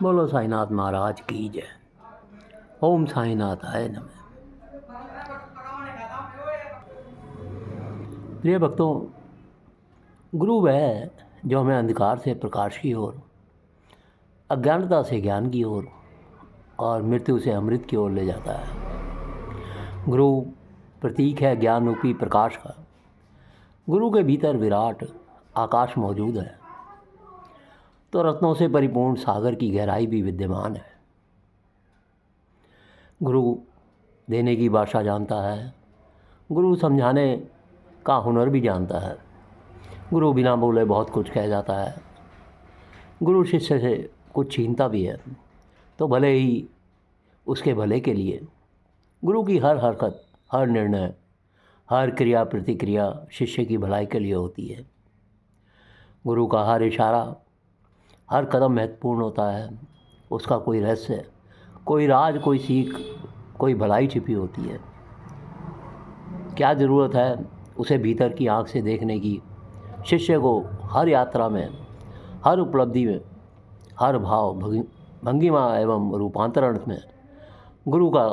बोलो साईनाथ महाराज की जय। ओम साईनाथ आय नमः। प्रिय भक्तों, गुरु वह है जो हमें अंधकार से प्रकाश की ओर, अज्ञानता से ज्ञान की ओर और मृत्यु से अमृत की ओर ले जाता है। गुरु प्रतीक है ज्ञान रूपी प्रकाश का। गुरु के भीतर विराट आकाश मौजूद है तो रत्नों से परिपूर्ण सागर की गहराई भी विद्यमान है। गुरु देने की भाषा जानता है, गुरु समझाने का हुनर भी जानता है। गुरु बिना बोले बहुत कुछ कह जाता है। गुरु शिष्य से कुछ छीनता भी है तो भले ही उसके भले के लिए। गुरु की हर हरकत, हर निर्णय, हर क्रिया प्रतिक्रिया शिष्य की भलाई के लिए होती है। गुरु का हर इशारा, हर कदम महत्वपूर्ण होता है। उसका कोई रहस्य, कोई राज, कोई सीख, कोई भलाई छिपी होती है। क्या ज़रूरत है उसे भीतर की आँख से देखने की। शिष्य को हर यात्रा में, हर उपलब्धि में, हर भाव भंगिमा एवं रूपांतरण में गुरु का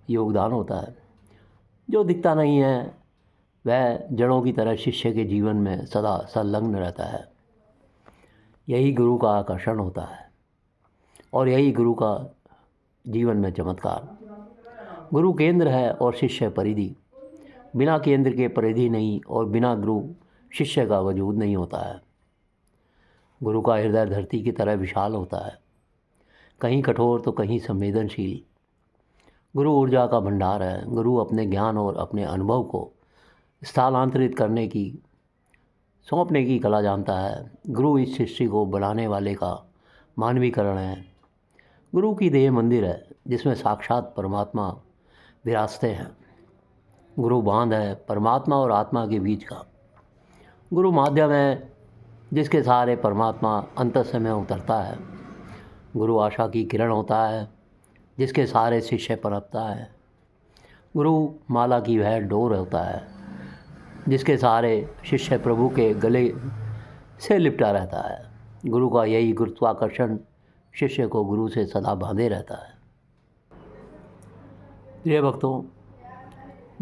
योगदान होता है। जो दिखता नहीं है वह जड़ों की तरह शिष्य के जीवन में सदा संलग्न रहता है। यही गुरु का आकर्षण होता है और यही गुरु का जीवन में चमत्कार। गुरु केंद्र है और शिष्य परिधि। बिना केंद्र के परिधि नहीं और बिना गुरु शिष्य का वजूद नहीं होता है। गुरु का हृदय धरती की तरह विशाल होता है, कहीं कठोर तो कहीं संवेदनशील। गुरु ऊर्जा का भंडार है। गुरु अपने ज्ञान और अपने अनुभव को स्थानांतरित करने की, सौंपने की कला जानता है। गुरु इस सृष्टि को बनाने वाले का मानवीकरण है। गुरु की देह मंदिर है जिसमें साक्षात परमात्मा विराजते हैं। गुरु बांध है परमात्मा और आत्मा के बीच का। गुरु माध्यम है जिसके सहारे परमात्मा अंतस में उतरता है। गुरु आशा की किरण होता है जिसके सहारे शिष्य पनपता है। गुरु माला की वह डोर होता है जिसके सहारे शिष्य प्रभु के गले से लिपटा रहता है। गुरु का यही गुरुत्वाकर्षण शिष्य को गुरु से सदा बांधे रहता है। प्रिय भक्तों,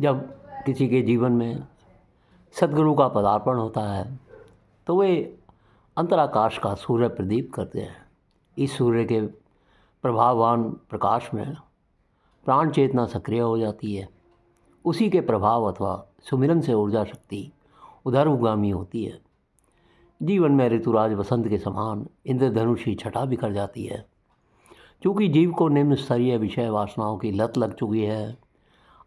जब किसी के जीवन में सद्गुरु का पदार्पण होता है तो वे अंतराकाश का सूर्य प्रदीप करते हैं। इस सूर्य के प्रभाववान प्रकाश में प्राण चेतना सक्रिय हो जाती है। उसी के प्रभाव अथवा सुमिरन से ऊर्जा शक्ति उधर्वगामी होती है। जीवन में ऋतुराज वसंत के समान इंद्रधनुषी छटा बिखर जाती है। चूँकि जीव को निम्न स्तरीय विषय वासनाओं की लत लग चुकी है,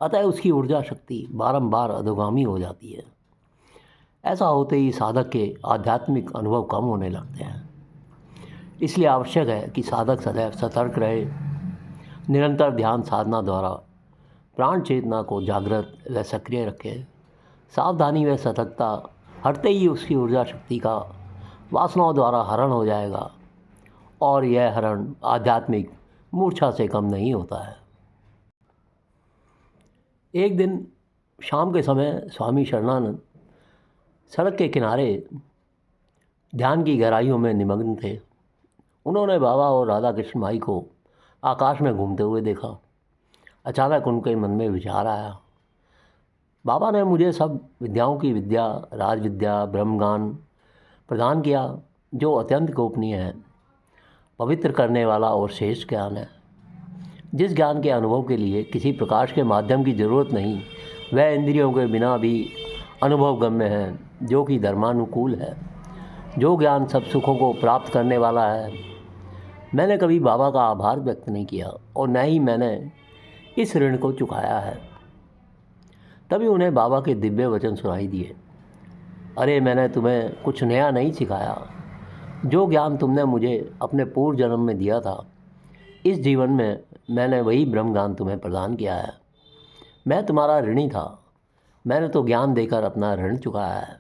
अतः उसकी ऊर्जा शक्ति बारंबार अधोगामी हो जाती है। ऐसा होते ही साधक के आध्यात्मिक अनुभव कम होने लगते हैं। इसलिए आवश्यक है कि साधक सदैव सतर्क रहे, निरंतर ध्यान साधना द्वारा प्राण चेतना को जागृत व सक्रिय रखे। सावधानी व सतर्कता हटते ही उसकी ऊर्जा शक्ति का वासनाओं द्वारा हरण हो जाएगा और यह हरण आध्यात्मिक मूर्छा से कम नहीं होता है। एक दिन शाम के समय स्वामी शरणानंद सड़क के किनारे ध्यान की गहराइयों में निमग्न थे। उन्होंने बाबा और राधा कृष्ण माई को आकाश में घूमते हुए देखा। अचानक उनके मन में विचार आया, बाबा ने मुझे सब विद्याओं की विद्या, राजविद्या, ब्रह्मज्ञान प्रदान किया जो अत्यंत गोपनीय है, पवित्र करने वाला और श्रेष्ठ ज्ञान है। जिस ज्ञान के अनुभव के लिए किसी प्रकाश के माध्यम की जरूरत नहीं, वह इंद्रियों के बिना भी अनुभव गम्य है, जो कि धर्मानुकूल है। जो ज्ञान सब सुखों को प्राप्त करने वाला है। मैंने कभी बाबा का आभार व्यक्त नहीं किया और न ही मैंने इस ऋण को चुकाया है। तभी उन्हें बाबा के दिव्य वचन सुनाई दिए, अरे मैंने तुम्हें कुछ नया नहीं सिखाया। जो ज्ञान तुमने मुझे अपने पूर्व जन्म में दिया था, इस जीवन में मैंने वही ब्रह्म ज्ञान तुम्हें प्रदान किया है। मैं तुम्हारा ऋणी था, मैंने तो ज्ञान देकर अपना ऋण चुकाया है।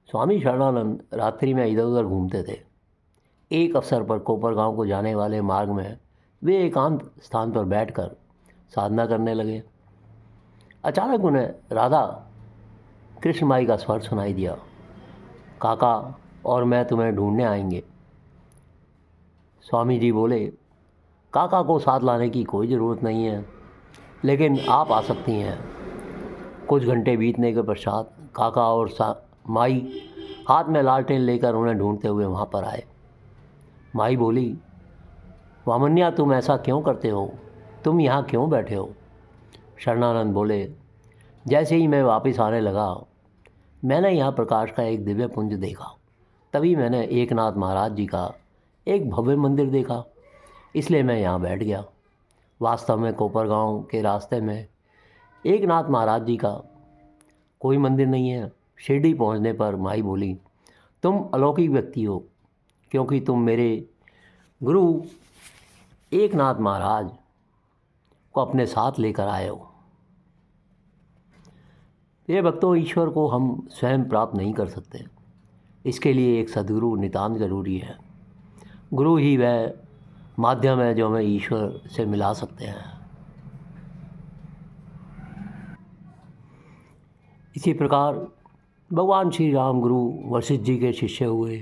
स्वामी शरणानंद रात्रि में इधर उधर घूमते थे। एक अवसर पर कोपरगांव को जाने वाले मार्ग में वे एकांत स्थान पर बैठकर साधना करने लगे। अचानक उन्हें राधा कृष्ण माई का स्वर सुनाई दिया, काका और मैं तुम्हें ढूंढने आएंगे। स्वामी जी बोले, काका को साथ लाने की कोई ज़रूरत नहीं है, लेकिन आप आ सकती हैं। कुछ घंटे बीतने के पश्चात काका और माई हाथ में लालटेन लेकर उन्हें ढूंढते हुए वहाँ पर आए। माई बोली, वामन्या, तुम ऐसा क्यों करते हो? तुम यहाँ क्यों बैठे हो? शरणानंद बोले, जैसे ही मैं वापस आने लगा मैंने यहाँ प्रकाश का एक दिव्य पुंज देखा। तभी मैंने एकनाथ महाराज जी का एक भव्य मंदिर देखा, इसलिए मैं यहाँ बैठ गया। वास्तव में कोपरगांव के रास्ते में एकनाथ महाराज जी का कोई मंदिर नहीं है। शिरडी पहुँचने पर माई बोली, तुम अलौकिक व्यक्ति हो, क्योंकि तुम मेरे गुरु एकनाथ महाराज को अपने साथ लेकर आए हो। ये भक्तों, ईश्वर को हम स्वयं प्राप्त नहीं कर सकते, इसके लिए एक सद्गुरु नितांत जरूरी है। गुरु ही वह माध्यम है जो हमें ईश्वर से मिला सकते हैं। इसी प्रकार भगवान श्री राम गुरु वशिष्ठ जी के शिष्य हुए।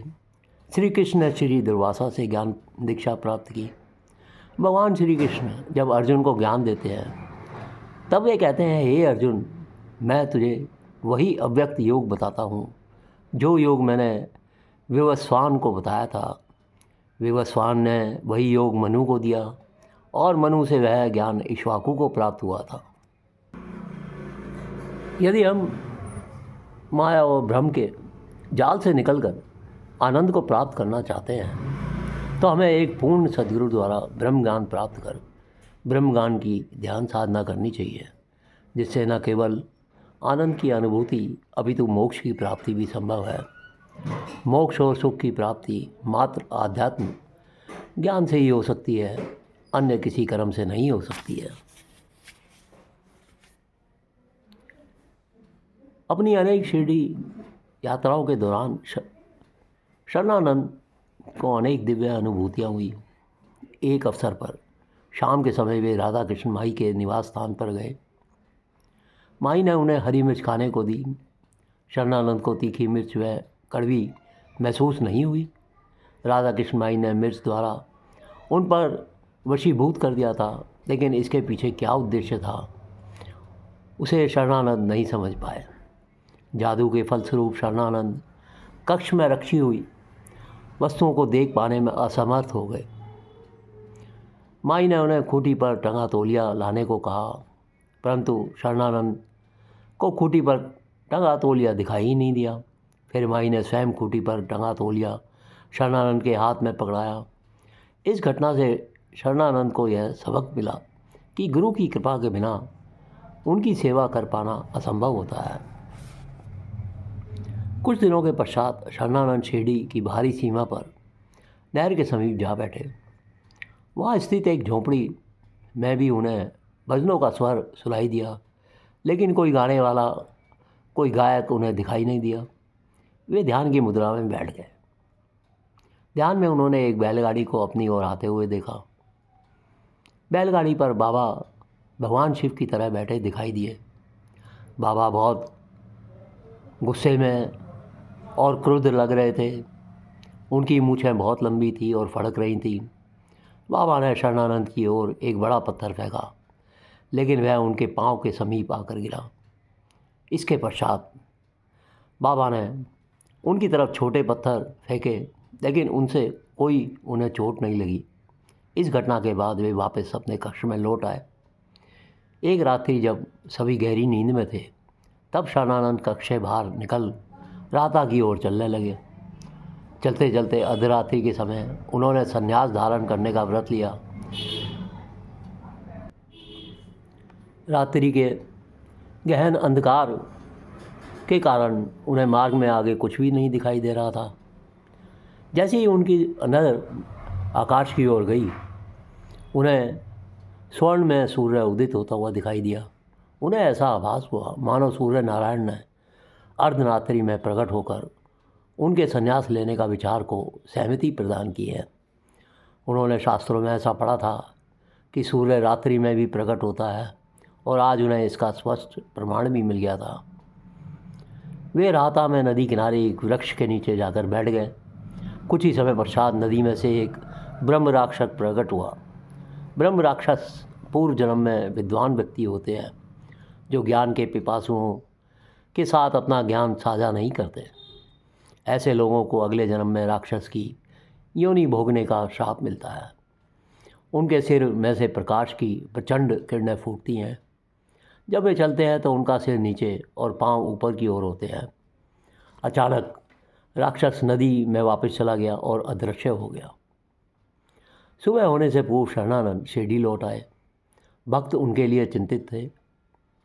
श्री कृष्ण ने श्री दुर्वासा से ज्ञान दीक्षा प्राप्त की। भगवान श्री कृष्ण जब अर्जुन को ज्ञान देते हैं तब वे कहते हैं, हे अर्जुन, मैं तुझे वही अव्यक्त योग बताता हूँ जो योग मैंने विवस्वान को बताया था। विवस्वान ने वही योग मनु को दिया और मनु से वह ज्ञान इक्ष्वाकु को प्राप्त हुआ था। यदि हम माया और भ्रम के जाल से निकलकर आनंद को प्राप्त करना चाहते हैं तो हमें एक पूर्ण सद्गुरु द्वारा ब्रह्म ज्ञान प्राप्त कर ब्रह्म ज्ञान की ध्यान साधना करनी चाहिए, जिससे न केवल आनंद की अनुभूति अपितु मोक्ष की प्राप्ति भी संभव है। मोक्ष और सुख की प्राप्ति मात्र आध्यात्म ज्ञान से ही हो सकती है, अन्य किसी कर्म से नहीं हो सकती है। अपनी अनेक शिरडी यात्राओं के दौरान शरणानंद को अनेक दिव्य अनुभूतियाँ हुई। एक अवसर पर शाम के समय वे राधा कृष्ण माई के निवास स्थान पर गए। माई ने उन्हें हरी मिर्च खाने को दी। शरणानंद को तीखी मिर्च व कड़वी महसूस नहीं हुई। राधा कृष्ण माई ने मिर्च द्वारा उन पर वशीभूत कर दिया था, लेकिन इसके पीछे क्या उद्देश्य था उसे शरणानंद नहीं समझ पाए। जादू के फलस्वरूप शरणानंद कक्ष में रखी हुई वस्तुओं को देख पाने में असमर्थ हो गए। माई ने उन्हें खूंटी पर टंगा तौलिया लाने को कहा, परंतु शरणानंद को खूंटी पर टंगा तौलिया दिखाई ही नहीं दिया। फिर माई ने स्वयं खूंटी पर टंगा तौलिया शरणानंद के हाथ में पकड़ाया। इस घटना से शरणानंद को यह सबक मिला कि गुरु की कृपा के बिना उनकी सेवा कर पाना असंभव होता है। कुछ दिनों के पश्चात शरणानंद शिरडी की बाहरी सीमा पर नहर के समीप जा बैठे। वहाँ स्थित एक झोंपड़ी में भी उन्हें भजनों का स्वर सुनाई दिया, लेकिन कोई गाने वाला, कोई गायक उन्हें दिखाई नहीं दिया। वे ध्यान की मुद्रा में बैठ गए। ध्यान में उन्होंने एक बैलगाड़ी को अपनी ओर आते हुए देखा। बैलगाड़ी पर बाबा भगवान शिव की तरह बैठे दिखाई दिए। बाबा बहुत गुस्से में और क्रुद्ध लग रहे थे। उनकी मूछें बहुत लंबी थी और फड़क रही थीं। बाबा ने शरणानंद की ओर एक बड़ा पत्थर फेंका, लेकिन वह उनके पांव के समीप आकर गिरा। इसके पश्चात बाबा ने उनकी तरफ छोटे पत्थर फेंके, लेकिन उनसे कोई उन्हें चोट नहीं लगी। इस घटना के बाद वे वापस अपने कक्ष में लौट आए। एक रात्रि जब सभी गहरी नींद में थे, तब शरणानंद कक्ष से बाहर निकल राता की ओर चलने लगे। चलते चलते अर्धरात्रि के समय उन्होंने संन्यास धारण करने का व्रत लिया। रात्रि के गहन अंधकार के कारण उन्हें मार्ग में आगे कुछ भी नहीं दिखाई दे रहा था। जैसे ही उनकी नज़र आकाश की ओर गई, उन्हें स्वर्ण में सूर्य उदित होता हुआ दिखाई दिया। उन्हें ऐसा आभास हुआ मानो सूर्य नारायण ने अर्धरात्रि में प्रकट होकर उनके संन्यास लेने का विचार को सहमति प्रदान की है। उन्होंने शास्त्रों में ऐसा पढ़ा था कि सूर्य रात्रि में भी प्रकट होता है, और आज उन्हें इसका स्पष्ट प्रमाण भी मिल गया था। वे राता में नदी किनारे एक वृक्ष के नीचे जाकर बैठ गए। कुछ ही समय पश्चात नदी में से एक ब्रह्म राक्षस प्रकट हुआ। ब्रह्म राक्षस पूर्व जन्म में विद्वान व्यक्ति होते हैं जो ज्ञान के पिपासुओं के साथ अपना ज्ञान साझा नहीं करते। ऐसे लोगों को अगले जन्म में राक्षस की योनि भोगने का श्राप मिलता है। उनके सिर में से प्रकाश की प्रचंड किरणें फूटती हैं। जब वे चलते हैं तो उनका सिर नीचे और पांव ऊपर की ओर होते हैं। अचानक राक्षस नदी में वापस चला गया और अदृश्य हो गया। सुबह होने से पूर्व शरणानंद शिरडी लौट आए। भक्त उनके लिए चिंतित थे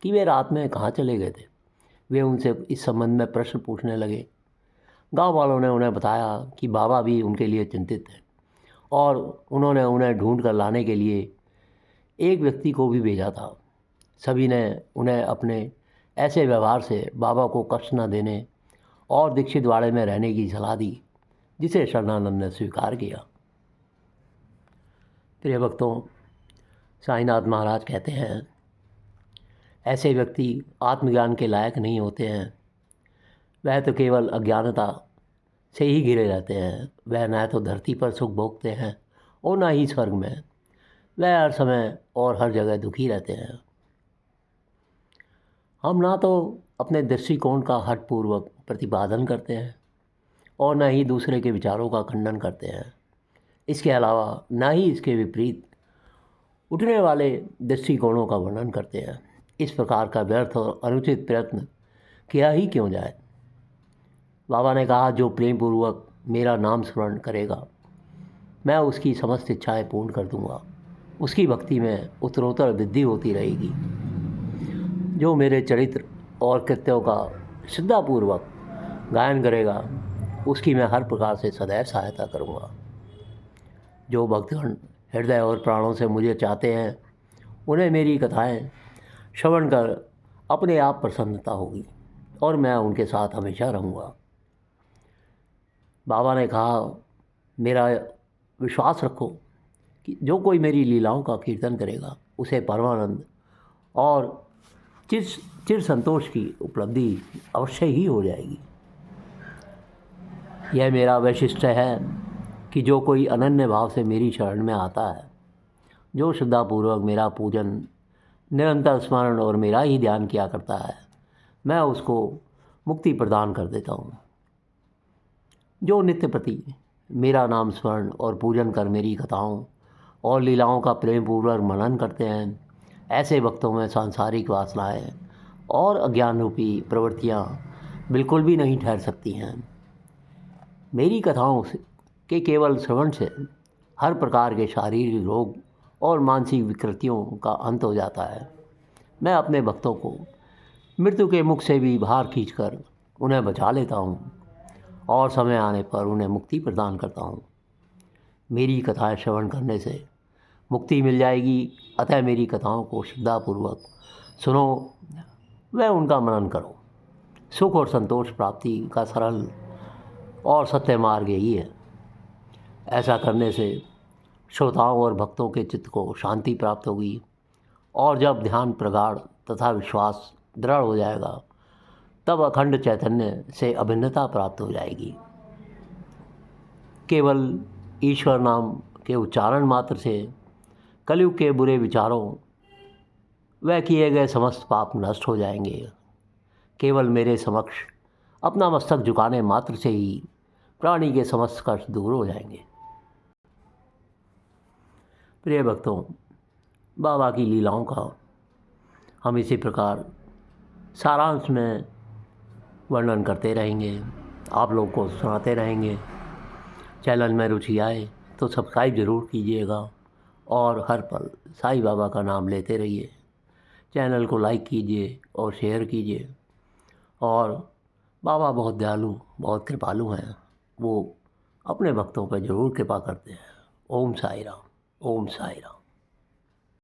कि वे रात में कहाँ चले गए थे। वे उनसे इस संबंध में प्रश्न पूछने लगे। गांव वालों ने उन्हें बताया कि बाबा भी उनके लिए चिंतित थे और उन्होंने उन्हें ढूंढ कर लाने के लिए एक व्यक्ति को भी भेजा था। सभी ने उन्हें अपने ऐसे व्यवहार से बाबा को कष्ट न देने और दीक्षित वाड़े में रहने की सलाह दी, जिसे शरणानंद ने स्वीकार किया। प्रिय भक्तों, साईनाथ महाराज कहते हैं, ऐसे व्यक्ति आत्मज्ञान के लायक नहीं होते हैं। वह तो केवल अज्ञानता से ही घिरे रहते हैं। वह न तो धरती पर सुख भोगते हैं और न ही स्वर्ग में। वह हर समय और हर जगह दुखी रहते हैं। हम ना तो अपने दृष्टिकोण का हठपूर्वक प्रतिपादन करते हैं और न ही दूसरे के विचारों का खंडन करते हैं। इसके अलावा न ही इसके विपरीत उठने वाले दृष्टिकोणों का वर्णन करते हैं। इस प्रकार का व्यर्थ और अनुचित प्रयत्न किया ही क्यों जाए। बाबा ने कहा, जो प्रेम पूर्वक मेरा नाम स्मरण करेगा मैं उसकी समस्त इच्छाएं पूर्ण कर दूंगा। उसकी भक्ति में उत्तरोत्तर वृद्धि होती रहेगी। जो मेरे चरित्र और कृत्यों का श्रद्धापूर्वक गायन करेगा उसकी मैं हर प्रकार से सदैव सहायता करूंगा। जो भक्तगण हृदय और प्राणों से मुझे चाहते हैं उन्हें मेरी कथाएं श्रवण कर अपने आप प्रसन्नता होगी और मैं उनके साथ हमेशा रहूँगा। बाबा ने कहा, मेरा विश्वास रखो कि जो कोई मेरी लीलाओं का कीर्तन करेगा उसे परमानंद और चिर संतोष की उपलब्धि अवश्य ही हो जाएगी। यह मेरा वैशिष्ट्य है कि जो कोई अनन्य भाव से मेरी शरण में आता है, जो श्रद्धापूर्वक मेरा पूजन, निरंतर स्मरण और मेरा ही ध्यान किया करता है, मैं उसको मुक्ति प्रदान कर देता हूँ। जो नित्य प्रति मेरा नाम स्मरण और पूजन कर मेरी कथाओं और लीलाओं का प्रेम पूर्वक मनन करते हैं, ऐसे वक्तों में सांसारिक वासनाएं और अज्ञान रूपी प्रवृत्तियाँ बिल्कुल भी नहीं ठहर सकती हैं। मेरी कथाओं के केवल श्रवण से हर प्रकार के शारीरिक रोग और मानसिक विकृतियों का अंत हो जाता है। मैं अपने भक्तों को मृत्यु के मुख से भी बाहर खींचकर उन्हें बचा लेता हूँ और समय आने पर उन्हें मुक्ति प्रदान करता हूँ। मेरी कथाएं श्रवण करने से मुक्ति मिल जाएगी, अतः मेरी कथाओं को श्रद्धापूर्वक सुनो व उनका मनन करो। सुख और संतोष प्राप्ति का सरल और सत्य मार्ग यही है। ऐसा करने से श्रोताओं और भक्तों के चित्त को शांति प्राप्त होगी और जब ध्यान प्रगाढ़ तथा विश्वास दृढ़ हो जाएगा तब अखंड चैतन्य से अभिन्नता प्राप्त हो जाएगी। केवल ईश्वर नाम के उच्चारण मात्र से कलयुग के बुरे विचारों व किए गए समस्त पाप नष्ट हो जाएंगे। केवल मेरे समक्ष अपना मस्तक झुकाने मात्र से ही प्राणी के समस्त कष्ट दूर हो जाएंगे। प्रिय भक्तों, बाबा की लीलाओं का हम इसी प्रकार सारांश में वर्णन करते रहेंगे, आप लोगों को सुनाते रहेंगे। चैनल में रुचि आए तो सब्सक्राइब ज़रूर कीजिएगा और हर पल साईं बाबा का नाम लेते रहिए। चैनल को लाइक कीजिए और शेयर कीजिए। और बाबा बहुत दयालु, बहुत कृपालु हैं। वो अपने भक्तों पर ज़रूर कृपा करते हैं। ओम साई राम, ओम साई राम।